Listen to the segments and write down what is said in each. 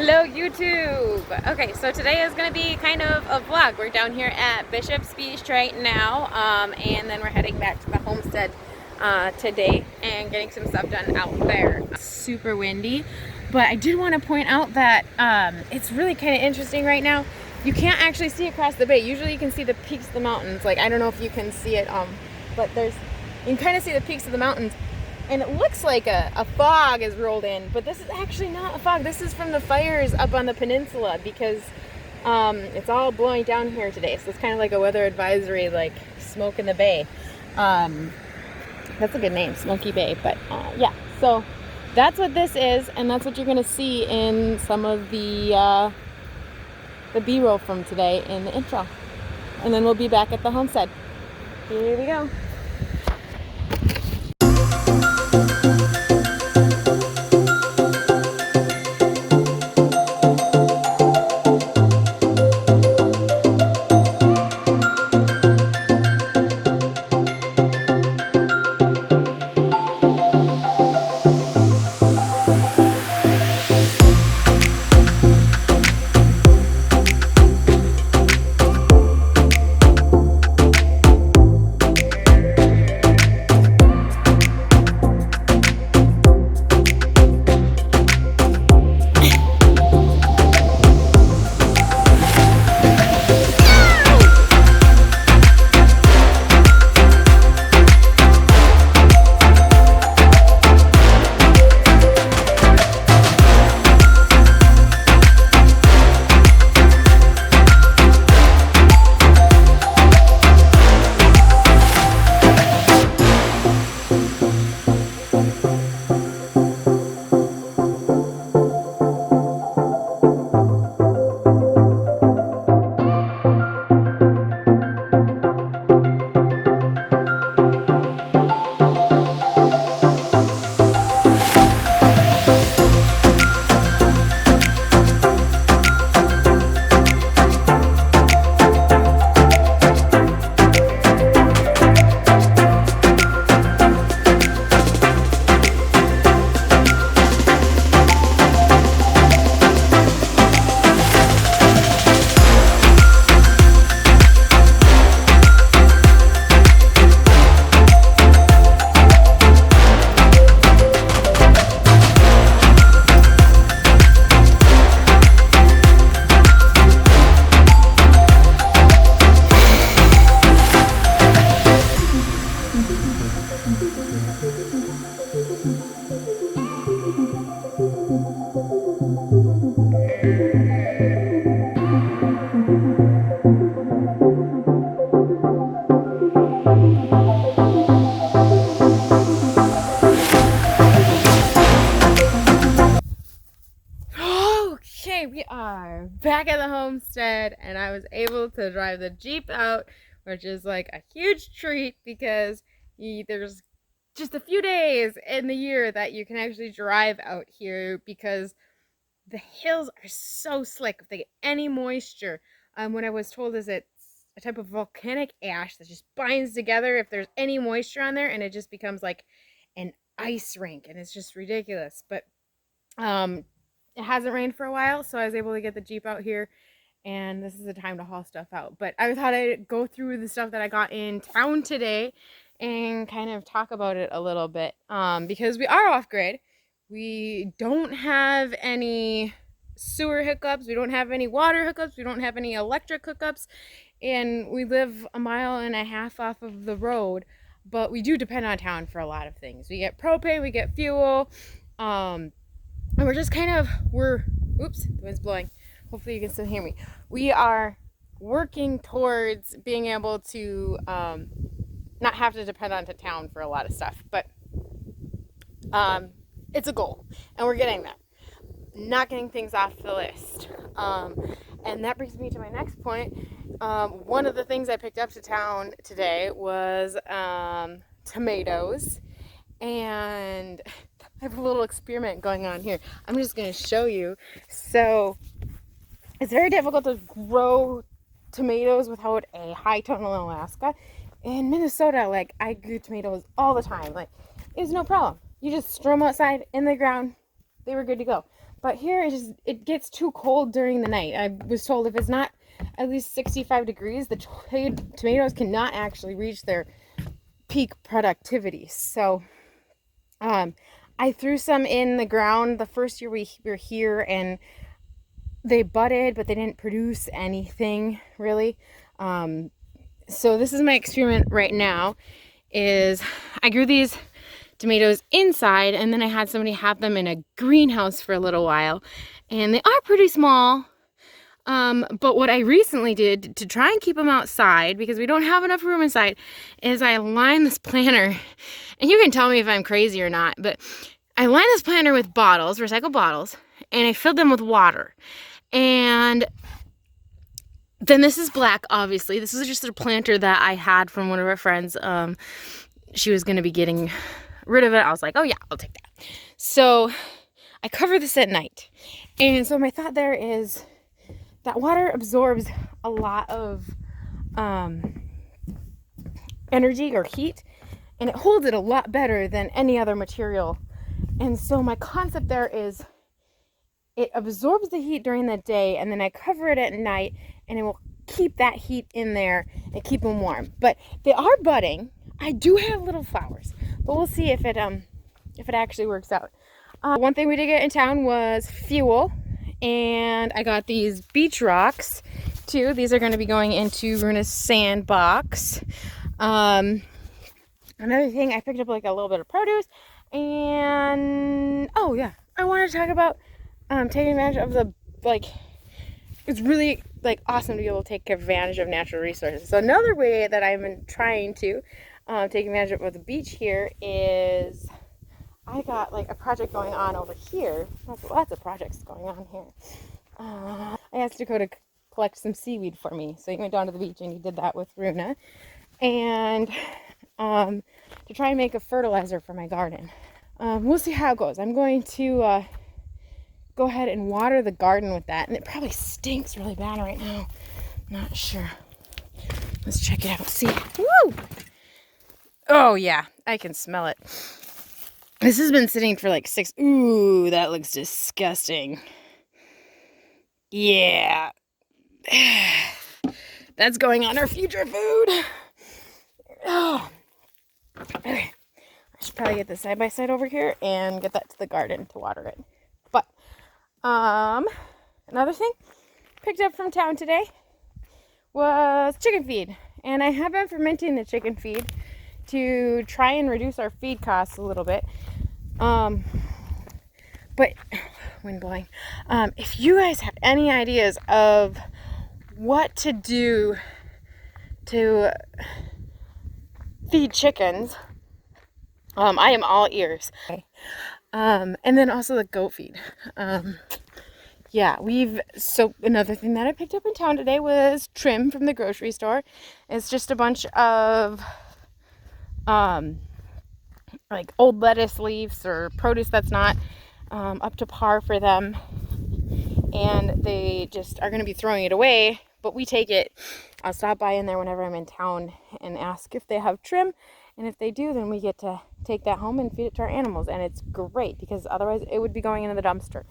Hello YouTube! Okay, so today is going to be kind of a vlog. We're down here at Bishop's Beach right now, and then we're heading back to the homestead today and getting some stuff done out there. It's super windy, but I did want to point out that it's really kind of interesting right now. You can't actually see across the bay. Usually you can see the peaks of the mountains. Like, I don't know if you can see it, but you can kind of see the peaks of the mountains. And it looks like a fog is rolled in, but this is actually not a fog. This is from the fires up on the peninsula because it's all blowing down here today. So it's kind of like a weather advisory, like Smoke in the Bay. That's a good name, Smoky Bay. But yeah, so that's what this is, and that's what you're going to see in some of the B-roll from today in the intro. And then we'll be back at the homestead. Here we go. Okay, we are back at the homestead, and I was able to drive the Jeep out, which is like a huge treat because there's just a few days in the year that you can actually drive out here because the hills are so slick. If they get any moisture, what I was told is it's a type of volcanic ash that just binds together if there's any moisture on there, and it just becomes like an ice rink, and it's just ridiculous. But it hasn't rained for a while, so I was able to get the Jeep out here, and this is the time to haul stuff out. But I thought I'd go through the stuff that I got in town today and kind of talk about it a little bit, because we are off-grid. We don't have any sewer hookups, we don't have any water hookups, we don't have any electric hookups, and we live a mile and a half off of the road, but we do depend on town for a lot of things. We get propane, we get fuel, and we're just kind of, oops, the wind's blowing. Hopefully you can still hear me. We are working towards being able to not have to depend on town for a lot of stuff. But it's a goal, and we're getting there. Not getting things off the list. And that brings me to my next point. One of the things I picked up to town today was tomatoes. And I have a little experiment going on here. I'm just going to show you. So it's very difficult to grow tomatoes without a high tunnel in Alaska. In Minnesota, like, I grew tomatoes all the time. Like, it was no problem. You just throw them outside in the ground. They were good to go. But here it gets too cold during the night. I was told if it's not at least 65 degrees, the tomatoes cannot actually reach their peak productivity. So I threw some in the ground the first year we were here, and they budded, but they didn't produce anything really. So this is my experiment right now. Is I grew these tomatoes inside, and then I had somebody have them in a greenhouse for a little while, and they are pretty small. But what I recently did to try and keep them outside, because we don't have enough room inside, is I lined this planter, and you can tell me if I'm crazy or not, but I lined this planter with bottles, recycled bottles, and I filled them with water. And then this is black, obviously. This is just a planter that I had from one of our friends. She was going to be getting rid of it. I was like, oh yeah, I'll take that. So I cover this at night. And so my thought there is that water absorbs a lot of energy or heat, and it holds it a lot better than any other material. And so my concept there is it absorbs the heat during the day, and then I cover it at night, and it will keep that heat in there and keep them warm. But they are budding. I do have little flowers, but we'll see if it actually works out. One thing we did get in town was fuel, and I got these beach rocks too. These are going to be going into Runa's sandbox. Another thing, I picked up like a little bit of produce, and oh yeah, I want to talk about taking advantage of the, like, it's really like awesome to be able to take advantage of natural resources. So another way that I've been trying to take advantage of the beach here is I got like a project going on over here. Lots of projects going on here. I asked Dakota to collect some seaweed for me, so he went down to the beach and he did that with Runa, and to try and make a fertilizer for my garden. We'll see how it goes. I'm going to go ahead and water the garden with that, and it probably stinks really bad right now. Not sure. Let's check it out. See. Woo! Oh yeah, I can smell it. This has been sitting for like 6. Ooh, that looks disgusting. Yeah. That's going on our future food. Oh. Okay. I should probably get the side-by-side over here and get that to the garden to water it. But another thing picked up from town today was chicken feed. And I have been fermenting the chicken feed to try and reduce our feed costs a little bit. But wind blowing. If you guys have any ideas of what to do to feed chickens, I am all ears. And then also the goat feed. Yeah, so another thing that I picked up in town today was trim from the grocery store. It's just a bunch of like old lettuce leaves or produce that's not up to par for them, and they just are going to be throwing it away, but we take it. I'll stop by in there whenever I'm in town and ask if they have trim, and if they do, then we get to take that home and feed it to our animals. And it's great, because otherwise it would be going into the dumpster,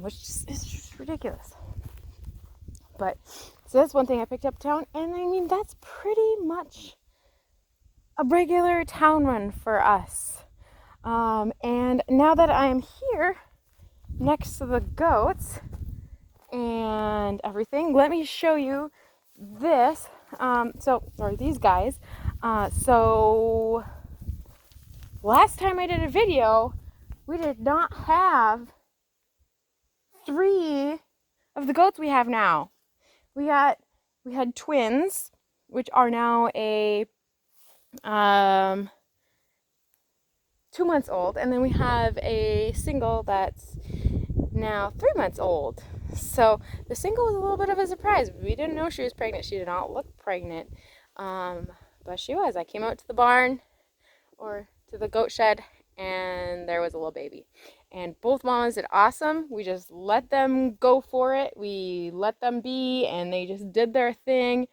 which is just ridiculous. But so that's one thing I picked up town, and I mean, that's pretty much a regular town run for us. And now that I am here next to the goats and everything, let me show you this. These guys. So last time I did a video, we did not have 3 of the goats we have now. We had twins, which are now 2 months old, and then we have a single that's now 3 months old. So the single was a little bit of a surprise. We didn't know she was pregnant. She did not look pregnant, but she was. I came out to the barn, or to the goat shed, and there was a little baby. And both mamas did awesome. We just let them go for it. We let them be, and they just did their thing,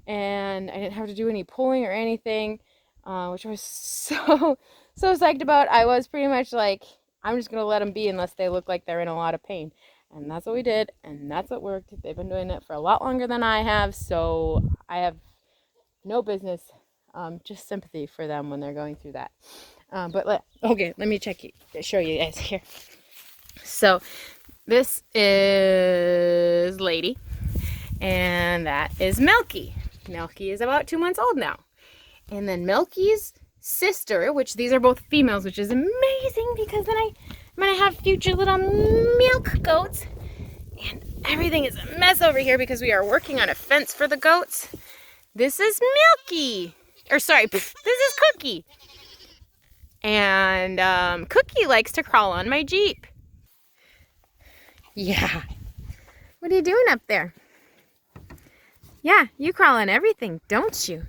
and I didn't have to do any pulling or anything, which I was so psyched about. I was pretty much like, I'm just going to let them be unless they look like they're in a lot of pain. And that's what we did, and that's what worked. They've been doing it for a lot longer than I have, so I have no business, just sympathy for them when they're going through that. Okay, let me show you guys here. So this is Lady, and that is Milky. Milky is about 2 months old now. And then Milky's sister, which these are both females, which is amazing because then I'm going to have future little milk goats. And everything is a mess over here because we are working on a fence for the goats. This is Milky. Or sorry, this is Cookie. And Cookie likes to crawl on my Jeep. Yeah. What are you doing up there? Yeah, you crawl on everything, don't you?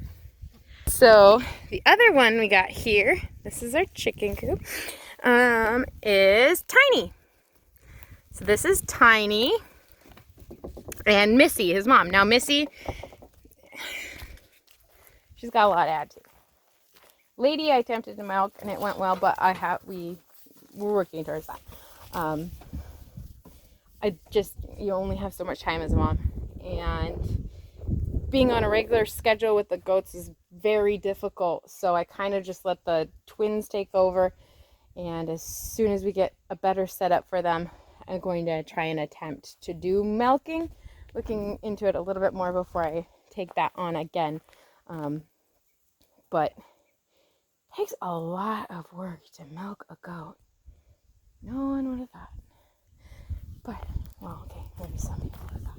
So the other one we got here, this is our chicken coop, is Tiny. So this is Tiny and Missy, his mom. Now Missy, she's got a lot to add to. Lady, I attempted to milk and it went well, but we're working towards that. You only have so much time as a mom, and being on a regular schedule with the goats is very difficult. So I kind of just let the twins take over, and as soon as we get a better setup for them, I'm going to try and attempt to do milking, looking into it a little bit more before I take that on again. But it takes a lot of work to milk a goat. No one would have thought. But, well, okay, maybe some people would have thought.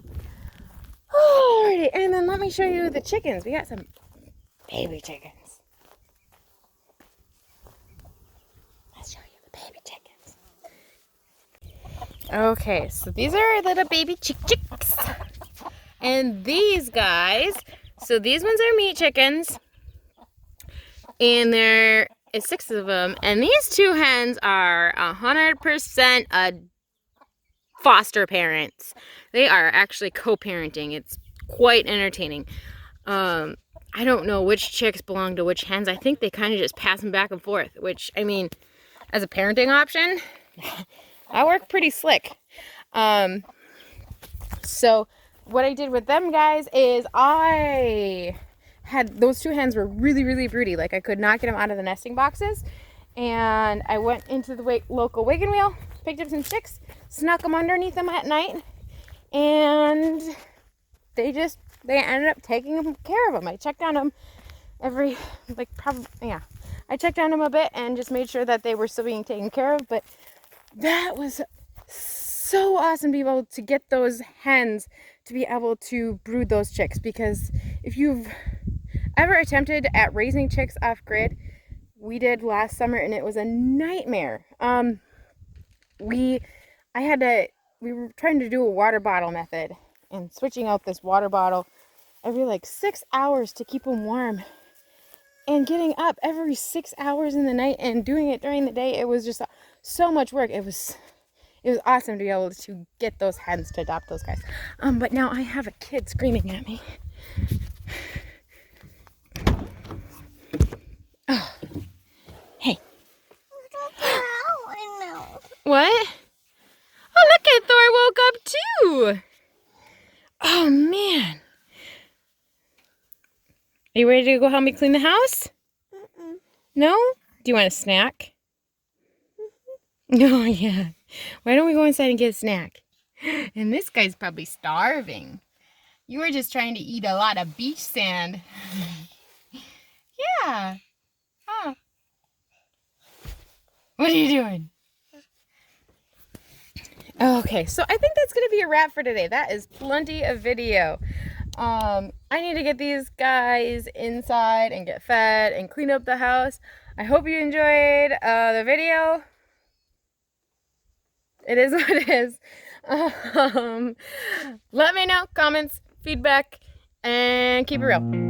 Alrighty, and then let me show you the chickens. We got some baby chickens. Let's show you the baby chickens. Okay, so these are our little baby chicks. And these guys, so these ones are meat chickens. And there is 6 of them. And these 2 hens are 100% foster parents. They are actually co-parenting. It's quite entertaining. I don't know which chicks belong to which hens. I think they kind of just pass them back and forth, which, I mean, as a parenting option, that worked pretty slick. So what I did with them guys is those 2 hens were really, really broody. Like, I could not get them out of the nesting boxes. And I went into the local wagon wheel, picked up some sticks, snuck them underneath them at night, and they ended up taking care of them. I checked on them I checked on them a bit and just made sure that they were still being taken care of. But that was so awesome to be able to get those hens to be able to brood those chicks, because if you've ever attempted at raising chicks off grid, we did last summer and it was a nightmare. We were trying to do a water bottle method and switching out this water bottle every like 6 hours to keep them warm, and getting up every 6 hours in the night and doing it during the day. It was just so much work. It was awesome to be able to get those hens to adopt those guys. But now I have a kid screaming at me. Oh. Hey. What? Oh, look at Thor woke up too. Oh, man. Are you ready to go help me clean the house? No? Do you want a snack? Oh, yeah. Why don't we go inside and get a snack? And this guy's probably starving. You were just trying to eat a lot of beach sand. Yeah. Huh. What are you doing? Okay, so I think that's going to be a wrap for today. That is plenty of video. I need to get these guys inside and get fed and clean up the house. I hope you enjoyed the video. It is what it is. Let me know, comments, feedback, and keep it real.